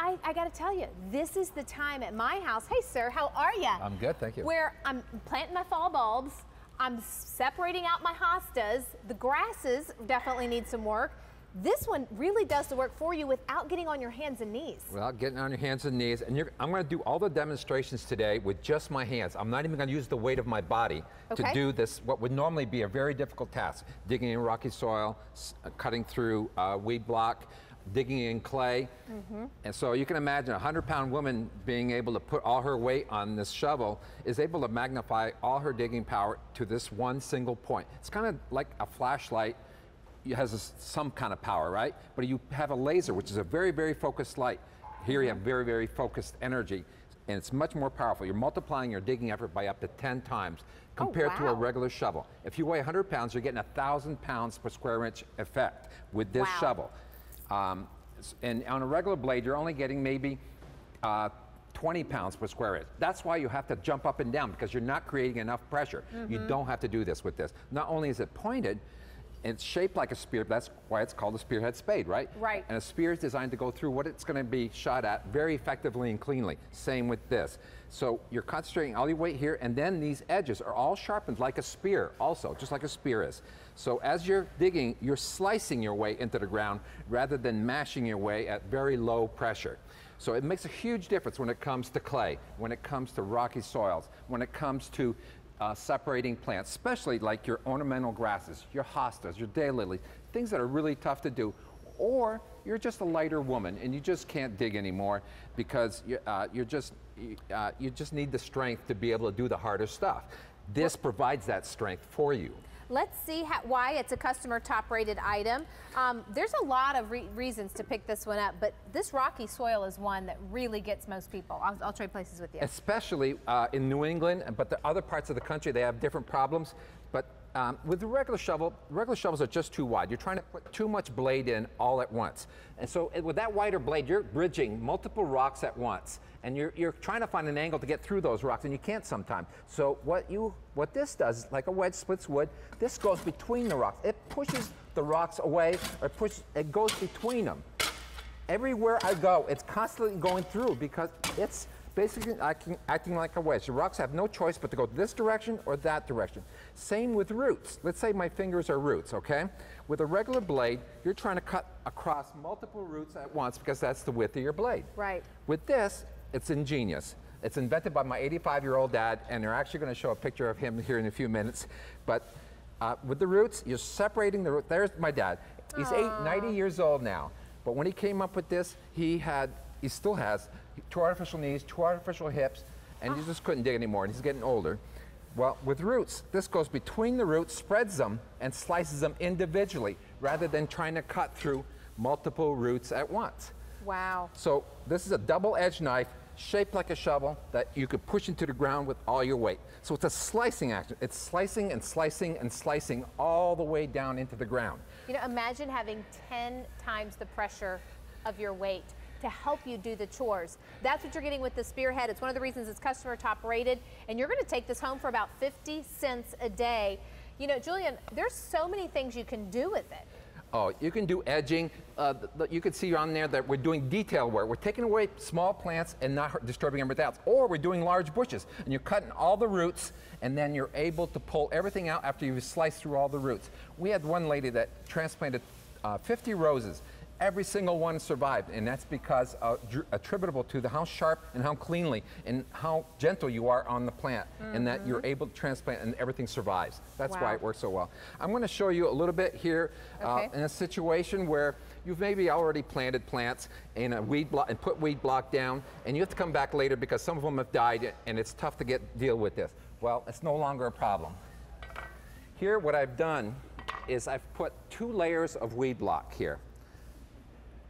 I got to tell you, this is the time at my house. Hey, sir, how are you? I'm good, thank you. Where I'm planting my fall bulbs, I'm separating out my hostas. The grasses definitely need some work. This one really does the work for you without getting on your hands and knees. Without getting on your hands and knees, and I'm going to do all the demonstrations today with just my hands. I'm not even going to use the weight of my body to do this, what would normally be a very difficult task. Digging in rocky soil, cutting through weed block, digging in clay. And so you can imagine a 100-pound woman being able to put all her weight on this shovel is able to magnify all her digging power to this one single point. It's kind of like a flashlight. It has some kind of power, right? But you have a laser, which is a very, very focused light. Here you have very, very focused energy, and it's much more powerful. You're multiplying your digging effort by up to 10 times compared to a regular shovel. If you weigh 100 pounds, you're getting 1,000 pounds per square inch effect with this shovel. And on a regular blade, you're only getting maybe 20 pounds per square inch. That's why you have to jump up and down, because you're not creating enough pressure. You don't have to do this with this. Not only is it pointed, it's shaped like a spear. That's why it's called a spearhead spade, right? Right. And a spear is designed to go through what it's going to be shot at very effectively and cleanly. Same with this. So you're concentrating all your weight here, and then these edges are all sharpened like a spear also, just like a spear is. So as you're digging, you're slicing your way into the ground rather than mashing your way at very low pressure. So it makes a huge difference when it comes to clay, when it comes to rocky soils, when it comes to separating plants, especially like your ornamental grasses, your hostas, your daylilies, things that are really tough to do. Or you're just a lighter woman and you just can't dig anymore because you just need the strength to be able to do the harder stuff. This provides that strength for you. Let's see why it's a customer top rated item. There's a lot of reasons to pick this one up, but this rocky soil is one that really gets most people. I'll trade places with you. Especially in New England, but the other parts of the country, they have different problems. But with the regular shovels are just too wide. You're trying to put too much blade in all at once. And so with that wider blade, you're bridging multiple rocks at once. And you're trying to find an angle to get through those rocks, and you can't sometimes. So what this does, like a wedge splits wood, this goes between the rocks. It pushes the rocks away, or it goes between them. Everywhere I go, it's constantly going through because it's basically acting like a wedge. The rocks have no choice but to go this direction or that direction. Same with roots. Let's say my fingers are roots, okay? With a regular blade, you're trying to cut across multiple roots at once because that's the width of your blade. Right. With this, it's ingenious. It's invented by my 85-year-old dad, and they're actually going to show a picture of him here in a few minutes. But with the roots, you're separating the roots. There's my dad. He's 90 years old now. But when he came up with this, he still has 2 artificial knees, 2 artificial hips, and he just couldn't dig anymore, and he's getting older. Well, with roots, this goes between the roots, spreads them, and slices them individually, rather than trying to cut through multiple roots at once. Wow. So this is a double-edged knife shaped like a shovel that you could push into the ground with all your weight. So it's a slicing action. It's slicing and slicing and slicing all the way down into the ground. You know, imagine having 10 times the pressure of your weight to help you do the chores. That's what you're getting with the Spearhead. It's one of the reasons it's customer top rated, and you're going to take this home for about 50 cents a day. You know, Julian, there's so many things you can do with it. Oh, you can do edging. You can see on there that we're doing detail work. We're taking away small plants and not disturbing everything else. Or we're doing large bushes, and you're cutting all the roots, and then you're able to pull everything out after you've sliced through all the roots. We had one lady that transplanted 50 roses. Every single one survived, and that's because attributable to how sharp and how cleanly and how gentle you are on the plant, and that you're able to transplant and everything survives. That's why it works so well. I'm going to show you a little bit here in a situation where you've maybe already planted plants in a weed block and put weed block down, and you have to come back later because some of them have died, and it's tough to deal with this. Well, it's no longer a problem. Here, what I've done is I've put 2 layers of weed block here.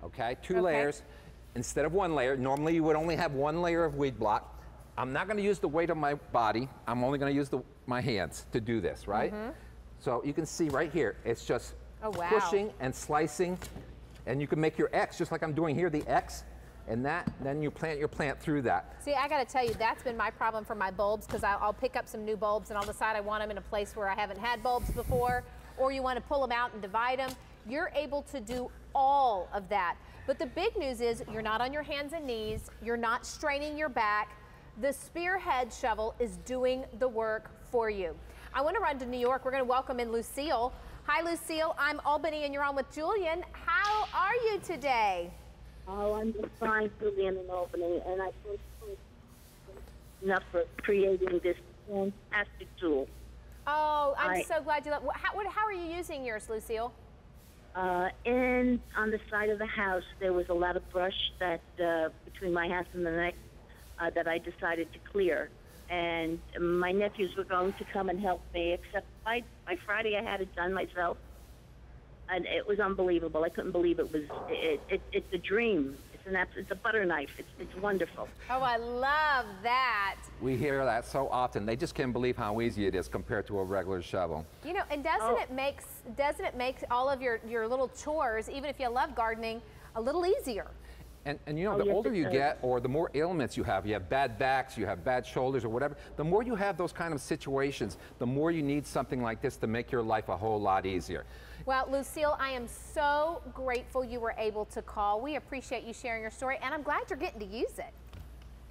Okay, 2 layers instead of 1 layer. Normally you would only have 1 layer of weed block. I'm not going to use the weight of my body. I'm only going to use my hands to do this, right? So you can see right here, it's just pushing and slicing, and you can make your X just like I'm doing here, the X, and then you plant your plant through that. See, I got to tell you, that's been my problem for my bulbs, because I'll pick up some new bulbs and I'll decide I want them in a place where I haven't had bulbs before, or you want to pull them out and divide them. You're able to do all of that. But the big news is you're not on your hands and knees, you're not straining your back. The Spearhead shovel is doing the work for you. I want to run to New York. We're going to welcome in Lucille. Hi, Lucille. I'm Albany, and you're on with Julian. How are you today? Oh, I'm just fine, Julian in Albany, and I thank you enough for creating this fantastic tool. Oh, I'm so glad you love. How are you using yours, Lucille? And on the side of the house, there was a lot of brush that between my house and the next that I decided to clear. And my nephews were going to come and help me, except by Friday I had it done myself. And it was unbelievable. I couldn't believe it was. It's a dream. It's a butter knife. It's wonderful. Oh, I love that. We hear that so often. They just can't believe how easy it is compared to a regular shovel. You know, and doesn't it make all of your little chores, even if you love gardening, a little easier? And you know, the older you get, or the more ailments you have bad backs, you have bad shoulders or whatever, the more you have those kind of situations, the more you need something like this to make your life a whole lot easier. Well, Lucille, I am so grateful you were able to call. We appreciate you sharing your story, and I'm glad you're getting to use it.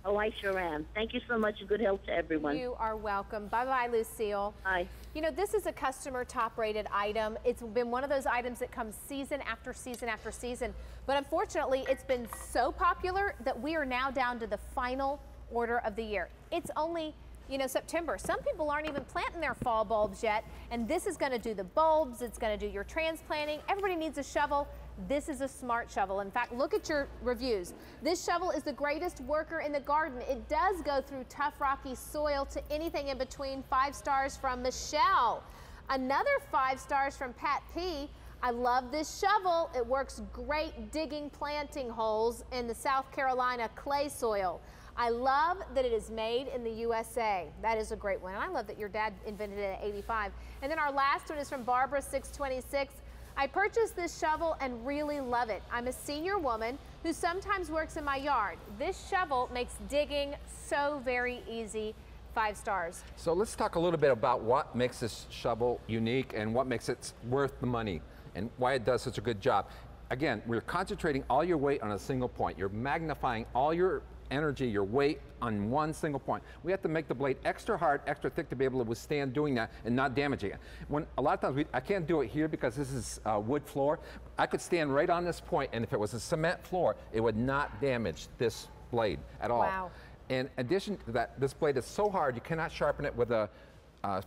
Oh, I sure am. Thank you so much, and good health to everyone. You are welcome. Bye-bye, Lucille. Bye. You know, this is a customer top-rated item. It's been one of those items that comes season after season after season, but unfortunately, it's been so popular that we are now down to the final order of the year. It's only, you know, September. Some people aren't even planting their fall bulbs yet, and this is going to do the bulbs. It's going to do your transplanting. Everybody needs a shovel. This is a smart shovel. In fact, look at your reviews. This shovel is the greatest worker in the garden. It does go through tough, rocky soil to anything in between. 5 stars from Michelle. Another 5 stars from Pat P. I love this shovel. It works great digging planting holes in the South Carolina clay soil. I love that it is made in the USA. That is a great one. And I love that your dad invented it at 85. And then our last one is from Barbara 626. I purchased this shovel and really love it. I'm a senior woman who sometimes works in my yard. This shovel makes digging so very easy. 5 stars. So let's talk a little bit about what makes this shovel unique and what makes it worth the money and why it does such a good job. Again, we're concentrating all your weight on a single point. You're magnifying all your energy, your weight on one single point. We have to make the blade extra hard, extra thick to be able to withstand doing that and not damaging it. When a lot of times I can't do it here because this is wood floor. I could stand right on this point, and if it was a cement floor, it would not damage this blade at all. Wow. In addition to that, this blade is so hard you cannot sharpen it with a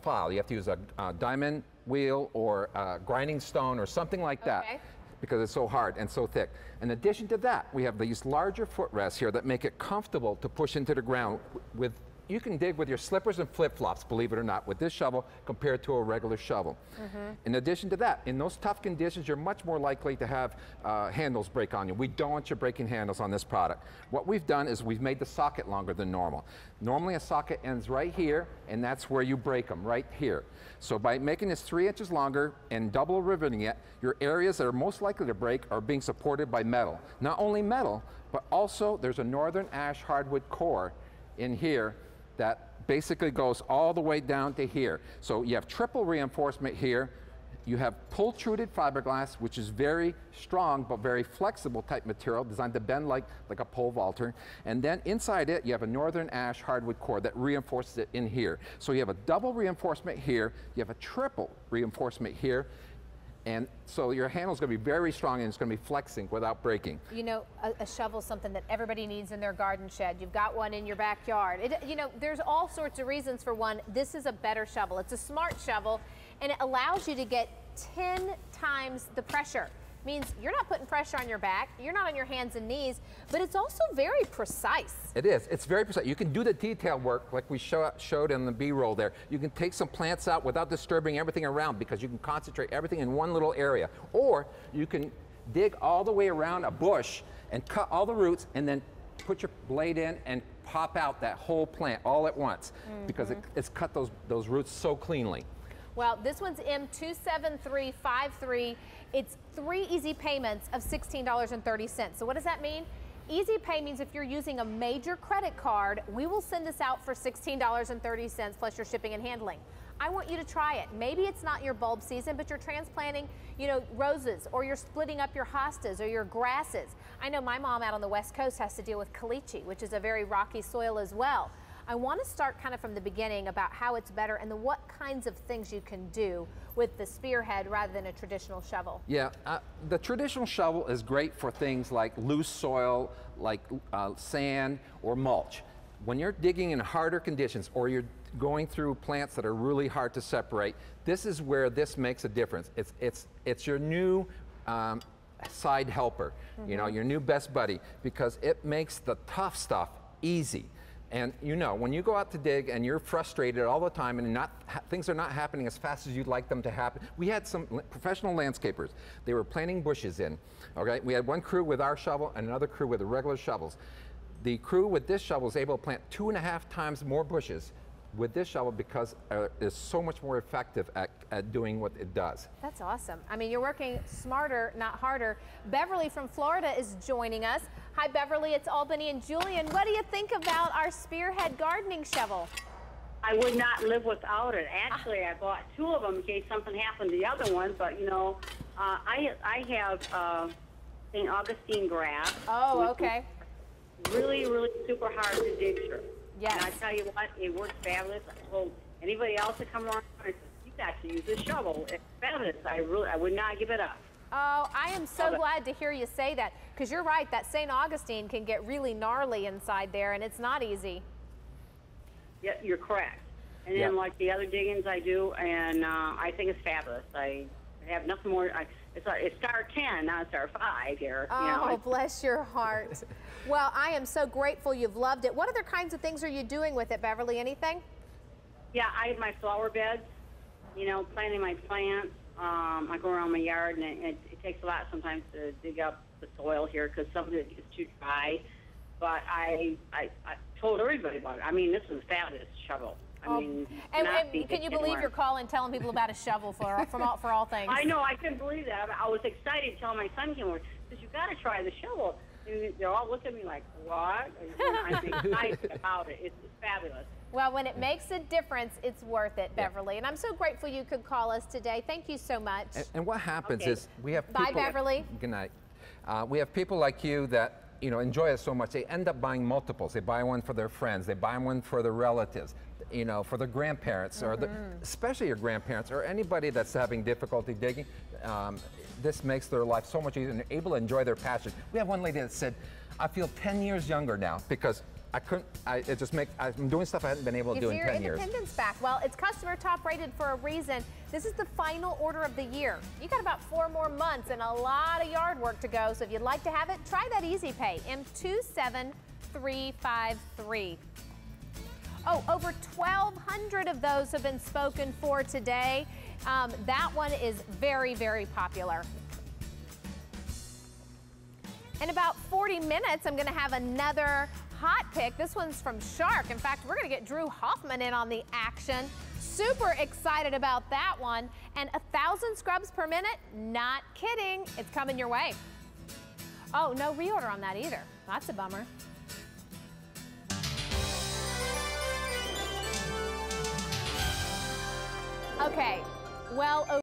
file. You have to use a diamond wheel or a grinding stone or something like that. Okay. Because it's so hard and so thick. In addition to that, we have these larger footrests here that make it comfortable to push into the ground. You can dig with your slippers and flip-flops, believe it or not, with this shovel compared to a regular shovel. In addition to that, in those tough conditions, you're much more likely to have handles break on you. We don't want you breaking handles on this product. What we've done is we've made the socket longer than normal. Normally a socket ends right here, and that's where you break them, right here. So by making this 3 inches longer and double riveting it, your areas that are most likely to break are being supported by metal. Not only metal, but also there's a northern ash hardwood core in here that basically goes all the way down to here. So you have triple reinforcement here. You have pull-truded fiberglass, which is very strong but very flexible type material designed to bend like a pole vaulter. And then inside it, you have a northern ash hardwood core that reinforces it in here. So you have a double reinforcement here, you have a triple reinforcement here, and so your handle's going to be very strong and it's going to be flexing without breaking. You know, a shovel's something that everybody needs in their garden shed. You've got one in your backyard. You know, there's all sorts of reasons for one. This is a better shovel. It's a smart shovel, and it allows you to get 10 times the pressure. Means you're not putting pressure on your back, you're not on your hands and knees, but it's also very precise. It is. It's very precise. You can do the detail work like we showed in the B-roll there. You can take some plants out without disturbing everything around because you can concentrate everything in one little area. Or you can dig all the way around a bush and cut all the roots and then put your blade in and pop out that whole plant all at once because it's cut those roots so cleanly. Well, this one's M27353. It's 3 easy payments of $16.30. So what does that mean? Easy pay means if you're using a major credit card, we will send this out for $16.30 plus your shipping and handling. I want you to try it. Maybe it's not your bulb season, but you're transplanting, you know, roses, or you're splitting up your hostas or your grasses. I know my mom out on the West Coast has to deal with caliche, which is a very rocky soil as well. I want to start kind of from the beginning about how it's better and then what kinds of things you can do with the spearhead rather than a traditional shovel. Yeah, the traditional shovel is great for things like loose soil, like sand or mulch. When you're digging in harder conditions or you're going through plants that are really hard to separate, this is where this makes a difference. It's your new side helper, you know, your new best buddy, because it makes the tough stuff easy. And you know, when you go out to dig and you're frustrated all the time and things are not happening as fast as you'd like them to happen. We had some professional landscapers. They were planting bushes in, okay? We had one crew with our shovel and another crew with the regular shovels. The crew with this shovel is able to plant 2.5 times more bushes with this shovel because it's so much more effective at doing what it does. That's awesome. I mean, you're working smarter, not harder. Beverly from Florida is joining us. Hi, Beverly. It's Albany and Julian. What do you think about our spearhead gardening shovel? I would not live without it. Actually, I bought 2 of them in case something happened to the other one. But you know, I have St. Augustine grass. Oh, okay. Really, really super hard to dig through. Yes. And I tell you what, it works fabulous. I told anybody else to come along, I said, you got to use this shovel. It's fabulous. I would not give it up. Oh, I am so glad to hear you say that, because you're right, that St. Augustine can get really gnarly inside there, and it's not easy. Yeah, you're correct. And then like the other diggings I do, and I think it's fabulous. I have nothing more. It's star 10, not star 5 here. Oh, you know. Bless your heart. Well, I am so grateful you've loved it. What other kinds of things are you doing with it, Beverly? Anything? Yeah, I have my flower beds, you know, planting my plants. I go around my yard, and it takes a lot sometimes to dig up the soil here because some of it is too dry. But I told everybody about it. I mean, this is a fabulous shovel. I mean, and can you believe you're calling, telling people about a shovel for all things? I know, I couldn't believe that. I was excited until my son came over. He said, you got to try the shovel. And they're all looking at me like, what? I'm excited about it. It's fabulous. Well, when it makes a difference, it's worth it, Beverly. Yeah. And I'm so grateful you could call us today. Thank you so much. And what happens is we have people... Bye, Beverly. Good night. We have people like you that, you know, enjoy it so much. They end up buying multiples. They buy one for their friends. They buy one for their relatives, you know, for their grandparents, or especially your grandparents, or anybody that's having difficulty digging. This makes their life so much easier, and they're able to enjoy their passion. We have one lady that said, I feel 10 years younger now because I'm doing stuff I hadn't been able to do in 10 years. Gives you your independence back. Well, it's customer top rated for a reason. This is the final order of the year. You got about 4 more months and a lot of yard work to go. So if you'd like to have it, try that Easy Pay, M27353. Oh, over 1,200 of those have been spoken for today. That one is very, very popular. In about 40 minutes, I'm going to have another hot pick. This one's from Shark. In fact, we're going to get Drew Hoffman in on the action. Super excited about that one. And 1,000 scrubs per minute? Not kidding. It's coming your way. Oh, no reorder on that either. That's a bummer. Okay, well,